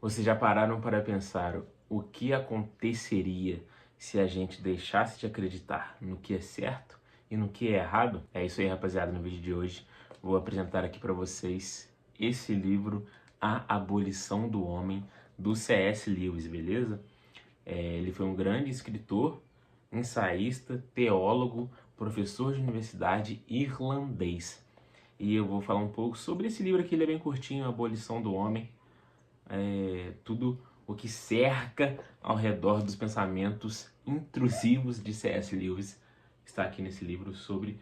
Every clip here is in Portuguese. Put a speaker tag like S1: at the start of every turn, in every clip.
S1: Vocês já pararam para pensar o que aconteceria se a gente deixasse de acreditar no que é certo e no que é errado? É isso aí, rapaziada. No vídeo de hoje vou apresentar aqui para vocês esse livro, A Abolição do Homem, do C.S. Lewis, beleza? Ele foi um grande escritor, ensaísta, teólogo, professor de universidade irlandês. E eu vou falar um pouco sobre esse livro aqui, ele é bem curtinho, A Abolição do Homem. Tudo o que cerca ao redor dos pensamentos intrusivos de C.S. Lewis está aqui nesse livro sobre,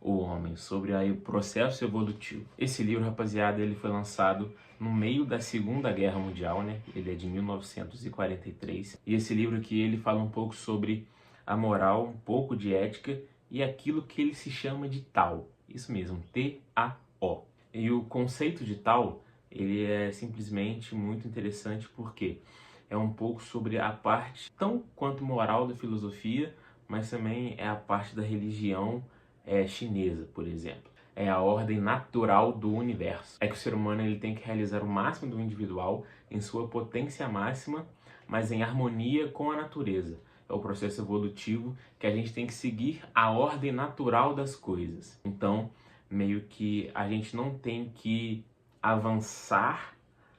S1: o homem, sobre o processo evolutivo. Esse livro, rapaziada, ele foi lançado no meio da Segunda Guerra Mundial, Ele é de 1943. E esse livro aqui, ele fala um pouco sobre a moral, um pouco de ética e aquilo que ele se chama de Tao. Isso mesmo, T-A-O. E o conceito de Tao, ele é simplesmente muito interessante porque é um pouco sobre a parte tão quanto moral da filosofia, mas também é a parte da religião chinesa, por exemplo. É a ordem natural do universo. É que o ser humano ele tem que realizar o máximo do individual em sua potência máxima, mas em harmonia com a natureza. É o processo evolutivo que a gente tem que seguir a ordem natural das coisas. Então, meio que a gente não tem que avançar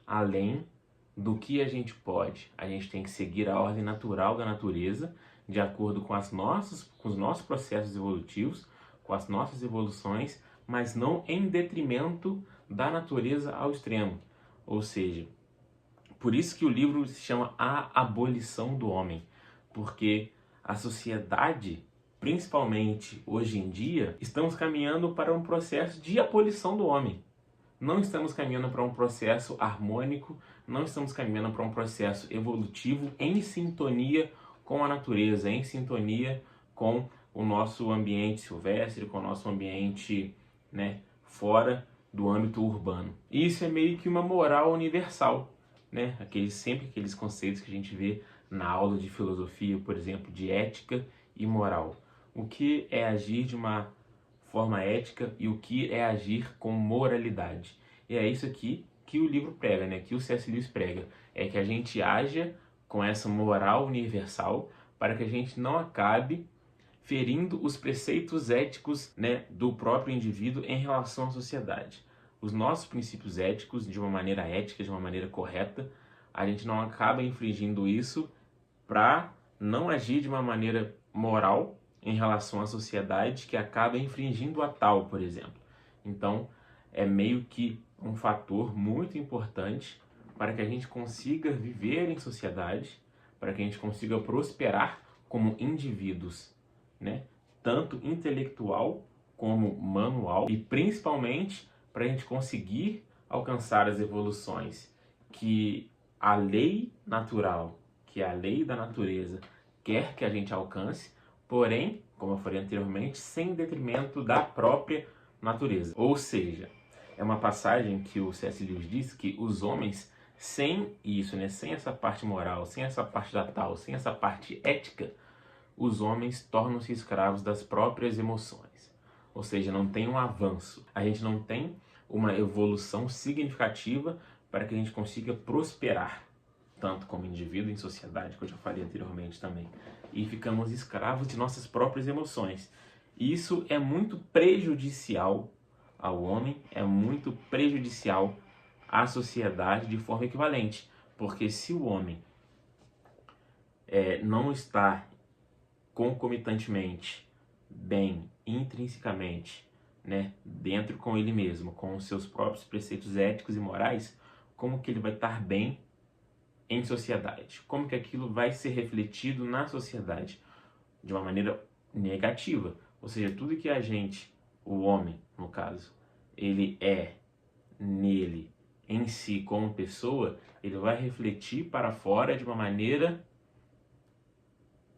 S1: além do que a gente pode. A gente tem que seguir a ordem natural da natureza, de acordo com com os nossos processos evolutivos, com as nossas evoluções, mas não em detrimento da natureza ao extremo. Ou seja, por isso que o livro se chama A Abolição do Homem, porque a sociedade, principalmente hoje em dia, estamos caminhando para um processo de abolição do homem. Não estamos caminhando para um processo harmônico, não estamos caminhando para um processo evolutivo em sintonia com a natureza, em sintonia com o nosso ambiente silvestre, com o nosso ambiente, fora do âmbito urbano. E isso é meio que uma moral universal, sempre aqueles conceitos que a gente vê na aula de filosofia, por exemplo, de ética e moral. O que é agir de uma forma ética e o que é agir com moralidade. E é isso aqui que o livro prega, que o C.S. Lewis prega. É que a gente haja com essa moral universal para que a gente não acabe ferindo os preceitos éticos, do próprio indivíduo em relação à sociedade. Os nossos princípios éticos, de uma maneira ética, de uma maneira correta, a gente não acaba infringindo isso para não agir de uma maneira moral em relação à sociedade que acaba infringindo a tal, por exemplo. Então, é meio que um fator muito importante para que a gente consiga viver em sociedade, para que a gente consiga prosperar como indivíduos, tanto intelectual como manual, e principalmente para a gente conseguir alcançar as evoluções que a lei natural, que a lei da natureza quer que a gente alcance, porém, como eu falei anteriormente, sem detrimento da própria natureza. Ou seja, é uma passagem que o C.S. Lewis diz que os homens, sem isso, sem essa parte moral, sem essa parte da tal, sem essa parte ética, os homens tornam-se escravos das próprias emoções. Ou seja, não tem um avanço. A gente não tem uma evolução significativa para que a gente consiga prosperar, tanto como indivíduo em sociedade, que eu já falei anteriormente também. E ficamos escravos de nossas próprias emoções. E isso é muito prejudicial ao homem, é muito prejudicial à sociedade de forma equivalente. Porque se o homem não está concomitantemente bem, intrinsecamente, dentro com ele mesmo, com os seus próprios preceitos éticos e morais, como que ele vai estar bem em sociedade? Como que aquilo vai ser refletido na sociedade? De uma maneira negativa. Ou seja, tudo que a gente, o homem, no caso, ele é nele, em si, como pessoa, ele vai refletir para fora de uma maneira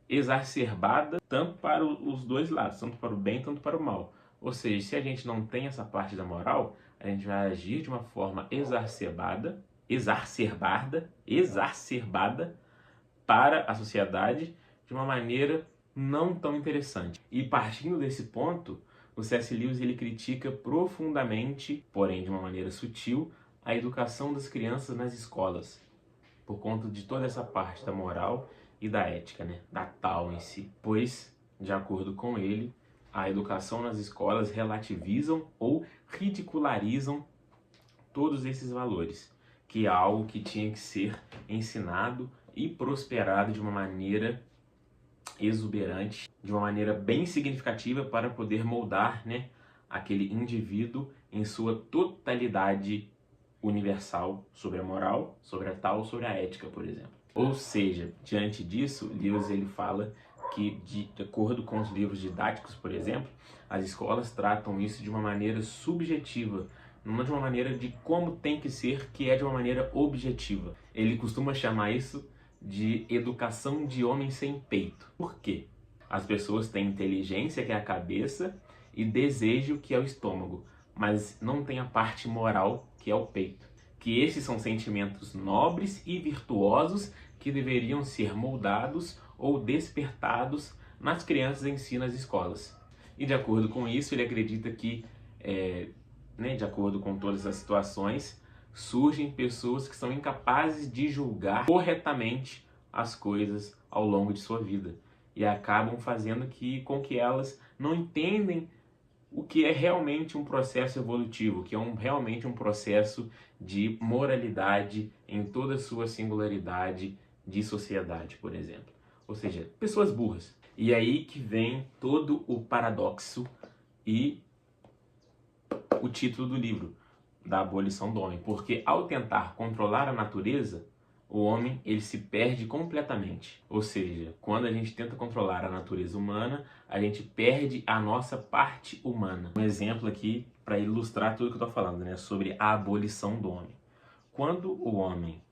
S1: exacerbada, tanto para os dois lados, tanto para o bem, tanto para o mal. Ou seja, se a gente não tem essa parte da moral, a gente vai agir de uma forma exacerbada para a sociedade de uma maneira não tão interessante. E partindo desse ponto, o C.S. Lewis ele critica profundamente, porém de uma maneira sutil, a educação das crianças nas escolas. por conta de toda essa parte da moral e da ética, né? Da tal em si. Pois, de acordo com ele, a educação nas escolas relativizam ou ridicularizam todos esses valores, que é algo que tinha que ser ensinado e prosperado de uma maneira exuberante, de uma maneira bem significativa para poder moldar, né, aquele indivíduo em sua totalidade universal sobre a moral, sobre a tal, sobre a ética, por exemplo. Ou seja, diante disso, Lewis ele fala que, de acordo com os livros didáticos, por exemplo, as escolas tratam isso de uma maneira subjetiva, não de uma maneira de como tem que ser, que é de uma maneira objetiva. Ele costuma chamar isso de educação de homem sem peito. Por quê? As pessoas têm inteligência, que é a cabeça, e desejo, que é o estômago, mas não tem a parte moral, que é o peito. Que esses são sentimentos nobres e virtuosos que deveriam ser moldados ou despertados nas crianças em si nas escolas. E de acordo com isso, ele acredita que, de acordo com todas as situações, surgem pessoas que são incapazes de julgar corretamente as coisas ao longo de sua vida e acabam fazendo com que elas não entendem o que é realmente um processo evolutivo, que é realmente um processo de moralidade em toda a sua singularidade de sociedade, por exemplo. Ou seja, pessoas burras. E aí que vem todo o paradoxo e o título do livro, da abolição do homem. Porque ao tentar controlar a natureza, o homem ele se perde completamente. Ou seja, quando a gente tenta controlar a natureza humana, a gente perde a nossa parte humana. Um exemplo aqui para ilustrar tudo que eu estou falando, né, sobre a abolição do homem. Quando o homem,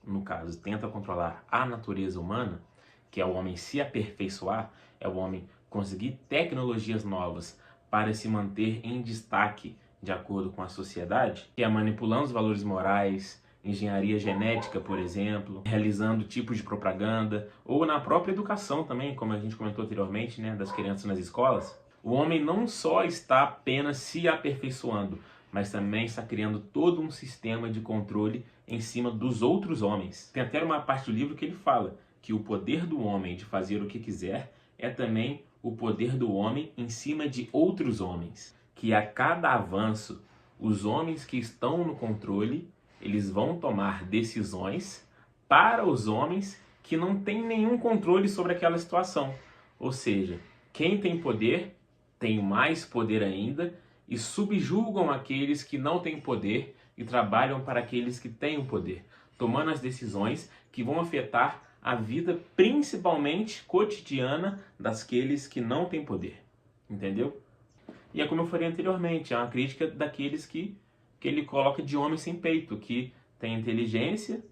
S1: no caso, tenta controlar a natureza humana, que é o homem se aperfeiçoar, é o homem conseguir tecnologias novas para se manter em destaque de acordo com a sociedade, que é manipulando os valores morais, engenharia genética, por exemplo, realizando tipos de propaganda, ou na própria educação também, como a gente comentou anteriormente, né, das crianças nas escolas. O homem não só está apenas se aperfeiçoando, mas também está criando todo um sistema de controle em cima dos outros homens. Tem até uma parte do livro que ele fala que o poder do homem de fazer o que quiser é também o poder do homem em cima de outros homens. Que a cada avanço, os homens que estão no controle, eles vão tomar decisões para os homens que não têm nenhum controle sobre aquela situação. Ou seja, quem tem poder tem mais poder ainda e subjugam aqueles que não têm poder e trabalham para aqueles que têm o poder, tomando as decisões que vão afetar a vida principalmente cotidiana daqueles que não têm poder. Entendeu? E é como eu falei anteriormente, é uma crítica daqueles que ele coloca de homem sem peito, que tem inteligência,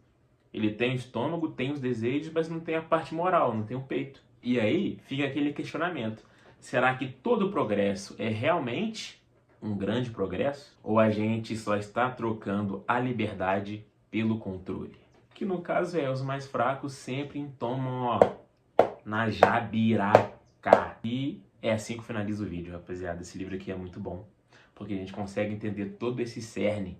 S1: ele tem o estômago, tem os desejos, mas não tem a parte moral, não tem o peito. E aí fica aquele questionamento. Será que todo progresso é realmente um grande progresso? Ou a gente só está trocando a liberdade pelo controle? Que no caso os mais fracos sempre tomam, na jabiraca. E é assim que eu finalizo o vídeo, rapaziada. Esse livro aqui é muito bom, porque a gente consegue entender todo esse cerne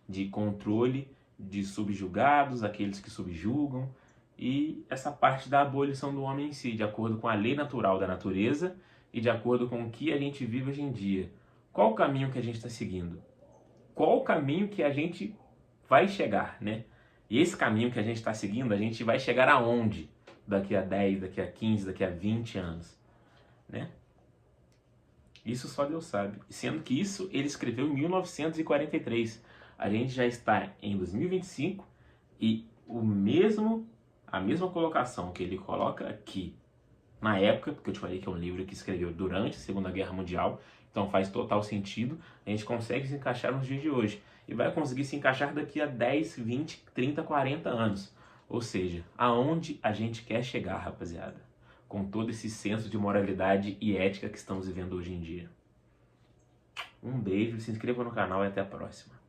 S1: de controle de subjugados, aqueles que subjugam, e essa parte da abolição do homem em si, de acordo com a lei natural da natureza e de acordo com o que a gente vive hoje em dia. Qual o caminho que a gente está seguindo? Qual o caminho que a gente vai chegar, né? E esse caminho que a gente está seguindo, a gente vai chegar aonde? Daqui a 10, daqui a 15, daqui a 20 anos, né? Isso só Deus sabe. Sendo que isso ele escreveu em 1943. A gente já está em 2025 e a mesma colocação que ele coloca aqui na época, porque eu te falei que é um livro que escreveu durante a Segunda Guerra Mundial, então faz total sentido, a gente consegue se encaixar nos dias de hoje. E vai conseguir se encaixar daqui a 10, 20, 30, 40 anos. Ou seja, aonde a gente quer chegar, rapaziada, com todo esse senso de moralidade e ética que estamos vivendo hoje em dia. Um beijo, se inscreva no canal e até a próxima.